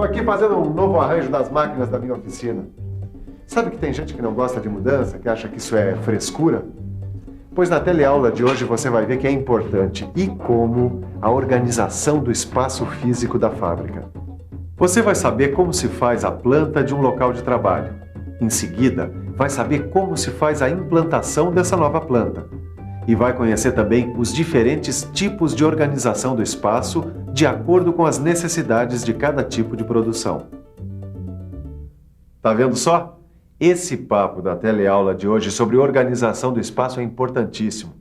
Estou aqui fazendo um novo arranjo das máquinas da minha oficina. Sabe que tem gente que não gosta de mudança, que acha que isso é frescura? Pois na teleaula de hoje você vai ver que é importante e como a organização do espaço físico da fábrica. Você vai saber como se faz a planta de um local de trabalho. Em seguida, vai saber como se faz a implantação dessa nova planta. E vai conhecer também os diferentes tipos de organização do espaço de acordo com as necessidades de cada tipo de produção. Tá vendo só? Esse papo da teleaula de hoje sobre organização do espaço é importantíssimo.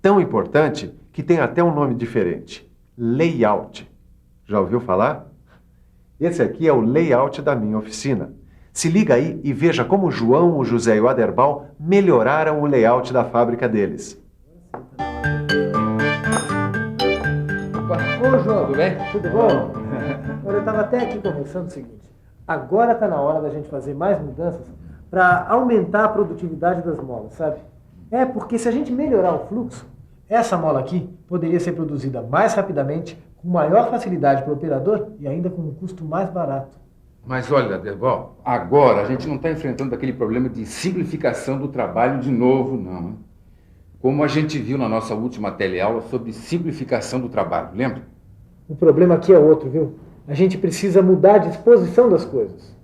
Tão importante que tem até um nome diferente. Layout. Já ouviu falar? Esse aqui é o layout da minha oficina. Se liga aí e veja como o João, o José e o Aderbal melhoraram o layout da fábrica deles. Ô, João, tudo bem? Tudo bom? Olha, eu estava até aqui conversando o seguinte. Agora está na hora da gente fazer mais mudanças para aumentar a produtividade das molas, sabe? Porque se a gente melhorar o fluxo, essa mola aqui poderia ser produzida mais rapidamente, com maior facilidade para o operador e ainda com um custo mais barato. Mas olha, Aderbal, agora a gente não está enfrentando aquele problema de simplificação do trabalho de novo, não. Hein? Como a gente viu na nossa última teleaula sobre simplificação do trabalho, lembra? O problema aqui é outro, viu? A gente precisa mudar a disposição das coisas.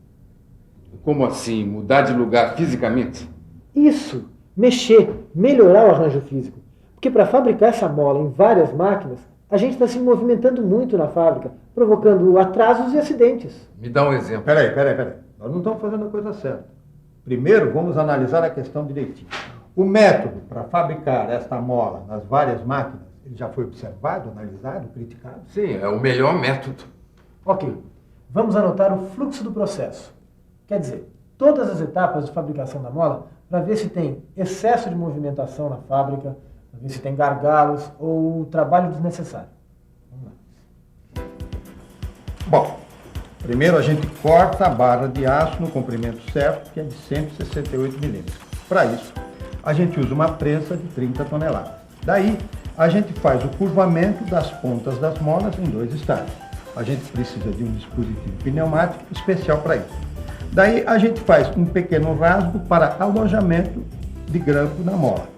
Como assim? Mudar de lugar fisicamente? Isso! Mexer, melhorar o arranjo físico. Porque para fabricar essa mola em várias máquinas, a gente está se movimentando muito na fábrica, provocando atrasos e acidentes. Me dá um exemplo. Peraí. Nós não estamos fazendo a coisa certa. Primeiro, vamos analisar a questão direitinho. O método para fabricar esta mola nas várias máquinas, ele já foi observado, analisado, criticado? Sim, é o melhor método. Ok, vamos anotar o fluxo do processo. Quer dizer, todas as etapas de fabricação da mola, para ver se tem excesso de movimentação na fábrica, para ver se tem gargalos ou trabalho desnecessário. Vamos lá. Bom, primeiro a gente corta a barra de aço no comprimento certo, que é de 168 milímetros. Para isso, a gente usa uma prensa de 30 toneladas. Daí, a gente faz o curvamento das pontas das molas em 2 estágios. A gente precisa de um dispositivo pneumático especial para isso. Daí, a gente faz um pequeno rasgo para alojamento de grampo na mola.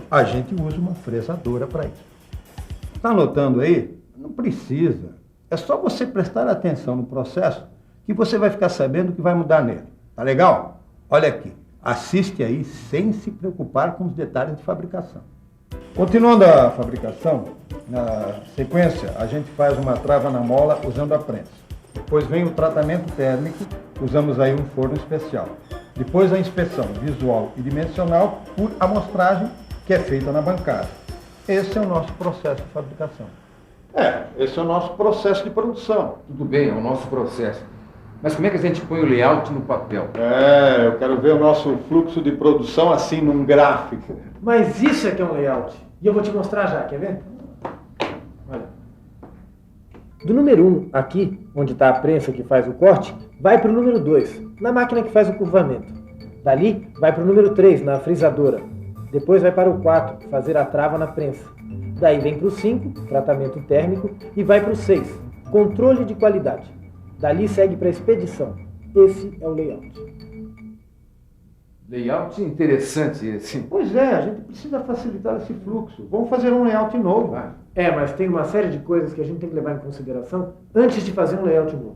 A gente usa uma fresadora para isso. Está notando aí? Não precisa. É só você prestar atenção no processo que você vai ficar sabendo o que vai mudar nele. Tá legal? Olha aqui. Assiste aí sem se preocupar com os detalhes de fabricação. Continuando a fabricação, na sequência, a gente faz uma trava na mola usando a prensa. Depois vem o tratamento térmico, usamos aí um forno especial. Depois a inspeção visual e dimensional por amostragem, que é feita na bancada. Esse é o nosso processo de fabricação. Esse é o nosso processo de produção. Tudo bem, é o nosso processo. Mas como é que a gente põe o layout no papel? Eu quero ver o nosso fluxo de produção assim num gráfico. Mas isso é que é um layout. E eu vou te mostrar já, quer ver? Olha. Do número 1, aqui, onde está a prensa que faz o corte, vai para o número 2, na máquina que faz o curvamento. Dali, vai para o número 3, na frisadora. Depois vai para o 4, fazer a trava na prensa. Daí vem para o 5, tratamento térmico, e vai para o 6, controle de qualidade. Dali segue para a expedição. Esse é o layout. Layout interessante esse. Pois é, a gente precisa facilitar esse fluxo. Vamos fazer um layout novo. Mas tem uma série de coisas que a gente tem que levar em consideração antes de fazer um layout novo.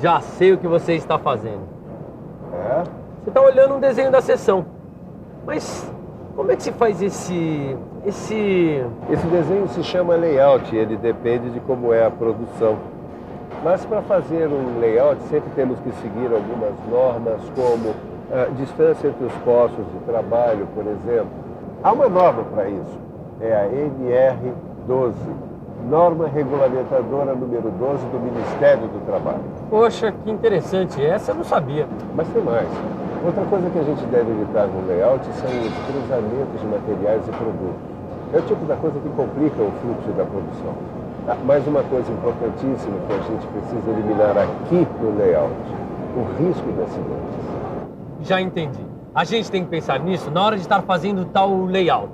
Já sei o que você está fazendo. Você está olhando um desenho da seção. Mas como é que se faz esse desenho se chama layout, ele depende de como é a produção. Mas para fazer um layout sempre temos que seguir algumas normas, como a distância entre os postos de trabalho, por exemplo. Há uma norma para isso, é a NR12, Norma Regulamentadora número 12 do Ministério do Trabalho. Poxa, que interessante, essa eu não sabia. Mas tem mais. Outra coisa que a gente deve evitar no layout são os cruzamentos de materiais e produtos. É o tipo da coisa que complica o fluxo da produção. Mais uma coisa importantíssima que a gente precisa eliminar aqui no layout, o risco de acidentes. Já entendi. A gente tem que pensar nisso na hora de estar fazendo tal layout.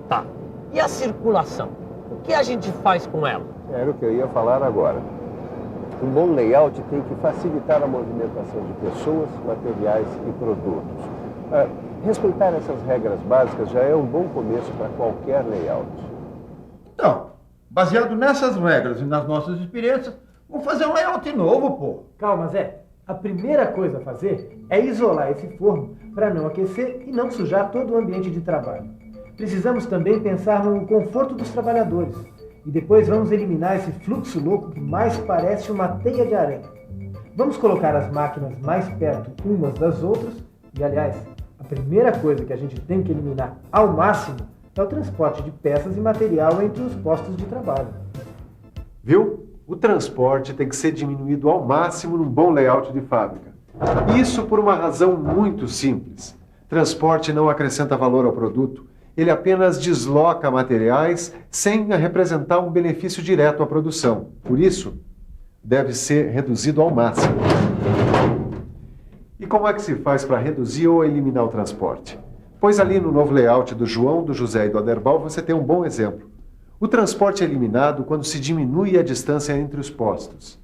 Tá. E a circulação? o que a gente faz com ela? Era o que eu ia falar agora. Um bom layout tem que facilitar a movimentação de pessoas, materiais e produtos. Respeitar essas regras básicas já é um bom começo para qualquer layout. Então, baseado nessas regras e nas nossas experiências, vamos fazer um layout novo, pô. Calma, Zé. A primeira coisa a fazer é isolar esse forno para não aquecer e não sujar todo o ambiente de trabalho. Precisamos também pensar no conforto dos trabalhadores. E depois vamos eliminar esse fluxo louco que mais parece uma teia de aranha. Vamos colocar as máquinas mais perto umas das outras. E, aliás, a primeira coisa que a gente tem que eliminar ao máximo é o transporte de peças e material entre os postos de trabalho. Viu? O transporte tem que ser diminuído ao máximo num bom layout de fábrica. Isso por uma razão muito simples. Transporte não acrescenta valor ao produto. Ele apenas desloca materiais sem representar um benefício direto à produção. Por isso, deve ser reduzido ao máximo. E como é que se faz para reduzir ou eliminar o transporte? Pois ali no novo layout do João, do José e do Aderbal você tem um bom exemplo. O transporte é eliminado quando se diminui a distância entre os postos.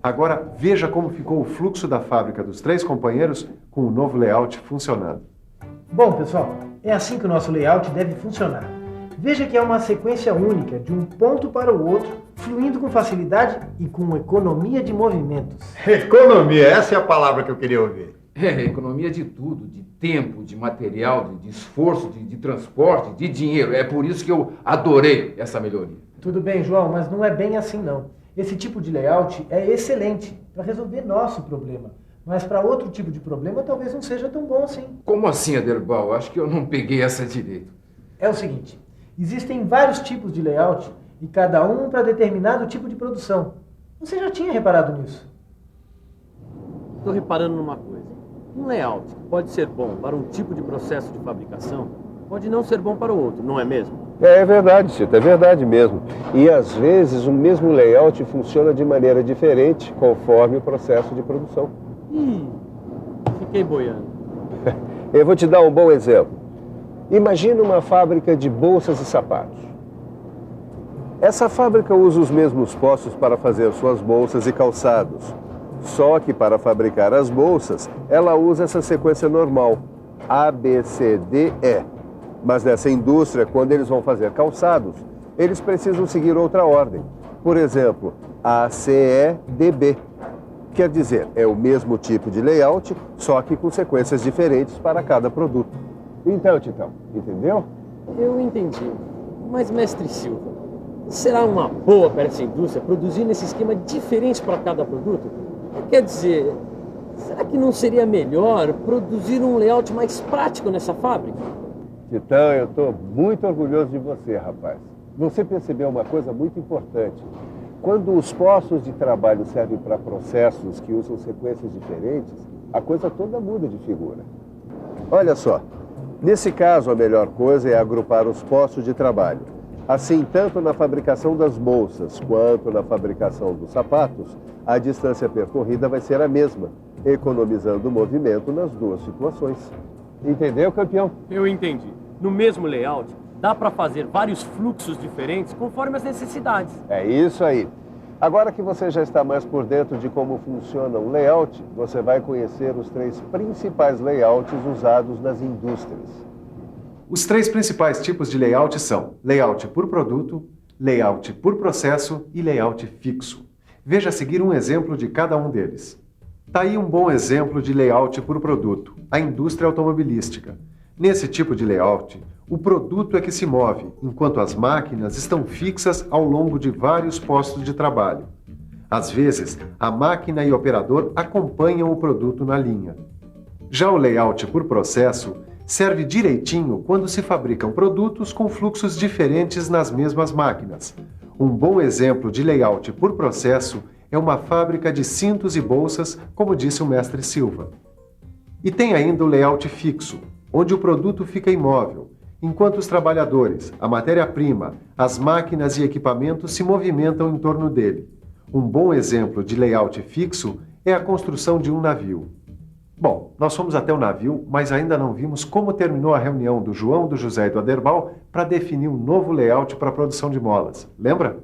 Agora veja como ficou o fluxo da fábrica dos 3 companheiros com o novo layout funcionando. Bom, pessoal, é assim que o nosso layout deve funcionar. Veja que é uma sequência única, de um ponto para o outro, fluindo com facilidade e com economia de movimentos. Economia, essa é a palavra que eu queria ouvir. Economia de tudo, de tempo, de material, de esforço, de transporte, de dinheiro. É por isso que eu adorei essa melhoria. Tudo bem, João, mas não é bem assim não. Esse tipo de layout é excelente para resolver nosso problema. Mas para outro tipo de problema talvez não seja tão bom assim. Como assim, Aderbal? Acho que eu não peguei essa direito. É o seguinte, existem vários tipos de layout e cada um para determinado tipo de produção. Você já tinha reparado nisso? Estou reparando numa coisa. Um layout que pode ser bom para um tipo de processo de fabricação, pode não ser bom para o outro, não é mesmo? É verdade, Cito, é verdade mesmo. E às vezes o mesmo layout funciona de maneira diferente conforme o processo de produção. Fiquei boiando. Eu vou te dar um bom exemplo. Imagina uma fábrica de bolsas e sapatos. Essa fábrica usa os mesmos postos para fazer suas bolsas e calçados. Só que para fabricar as bolsas, ela usa essa sequência normal, A, B, C, D, E. Mas nessa indústria, quando eles vão fazer calçados, eles precisam seguir outra ordem. Por exemplo, A, C, E, D, B. Quer dizer, é o mesmo tipo de layout, só que com sequências diferentes para cada produto. Então, Titão, entendeu? Eu entendi. Mas, mestre Silva, será uma boa para essa indústria produzir nesse esquema diferente para cada produto? Quer dizer, será que não seria melhor produzir um layout mais prático nessa fábrica? Titão, eu estou muito orgulhoso de você, rapaz. Você percebeu uma coisa muito importante. Quando os postos de trabalho servem para processos que usam sequências diferentes, a coisa toda muda de figura. Olha só, nesse caso a melhor coisa é agrupar os postos de trabalho. Assim, tanto na fabricação das bolsas quanto na fabricação dos sapatos, a distância percorrida vai ser a mesma, economizando movimento nas duas situações. Entendeu, campeão? Eu entendi. No mesmo layout, dá para fazer vários fluxos diferentes conforme as necessidades. É isso aí. Agora que você já está mais por dentro de como funciona um layout, você vai conhecer os 3 principais layouts usados nas indústrias. Os 3 principais tipos de layout são layout por produto, layout por processo e layout fixo. Veja a seguir um exemplo de cada um deles. Está aí um bom exemplo de layout por produto, a indústria automobilística. Nesse tipo de layout, o produto é que se move, enquanto as máquinas estão fixas ao longo de vários postos de trabalho. Às vezes, a máquina e o operador acompanham o produto na linha. Já o layout por processo serve direitinho quando se fabricam produtos com fluxos diferentes nas mesmas máquinas. Um bom exemplo de layout por processo é uma fábrica de cintos e bolsas, como disse o mestre Silva. E tem ainda o layout fixo, onde o produto fica imóvel, enquanto os trabalhadores, a matéria-prima, as máquinas e equipamentos se movimentam em torno dele. Um bom exemplo de layout fixo é a construção de um navio. Bom, nós fomos até o navio, mas ainda não vimos como terminou a reunião do João, do José e do Aderbal para definir um novo layout para a produção de molas. Lembra?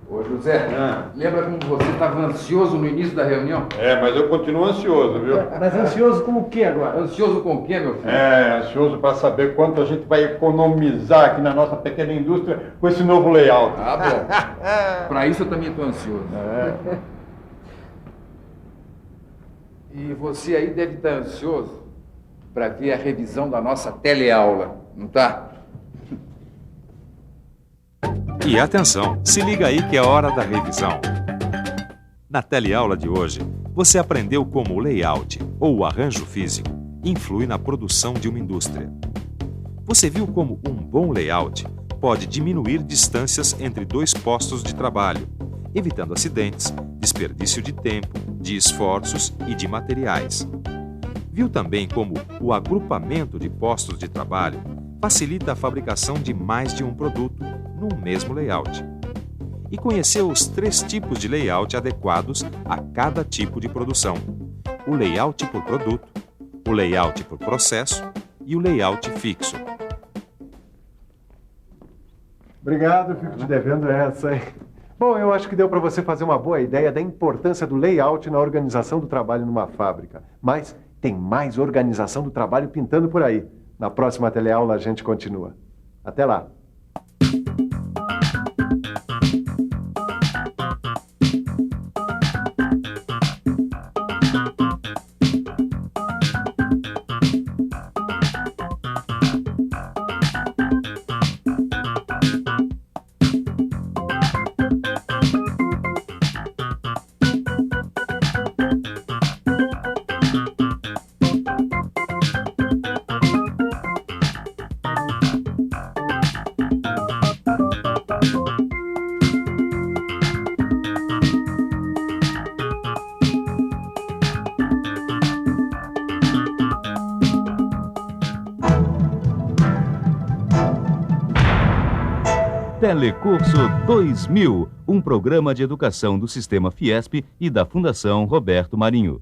Ô, José, lembra como você estava ansioso no início da reunião? Mas eu continuo ansioso, viu? Mas ansioso com o que agora? Ansioso com o quê, meu filho? Ansioso para saber quanto a gente vai economizar aqui na nossa pequena indústria com esse novo layout. Ah, bom. Para isso eu também estou ansioso. E você aí deve estar ansioso para ver a revisão da nossa teleaula, não tá? E atenção, se liga aí que é hora da revisão. Na teleaula de hoje, você aprendeu como o layout, ou o arranjo físico, influi na produção de uma indústria. Você viu como um bom layout pode diminuir distâncias entre dois postos de trabalho, evitando acidentes, desperdício de tempo, de esforços e de materiais. Viu também como o agrupamento de postos de trabalho facilita a fabricação de mais de um produto num mesmo layout. E conheceu os 3 tipos de layout adequados a cada tipo de produção: o layout por produto, o layout por processo e o layout fixo. Obrigado, fico te devendo essa aí. Bom, eu acho que deu para você fazer uma boa ideia da importância do layout na organização do trabalho numa fábrica. Mas tem mais organização do trabalho pintando por aí. Na próxima teleaula a gente continua. Até lá! Telecurso 2000, um programa de educação do Sistema Fiesp e da Fundação Roberto Marinho.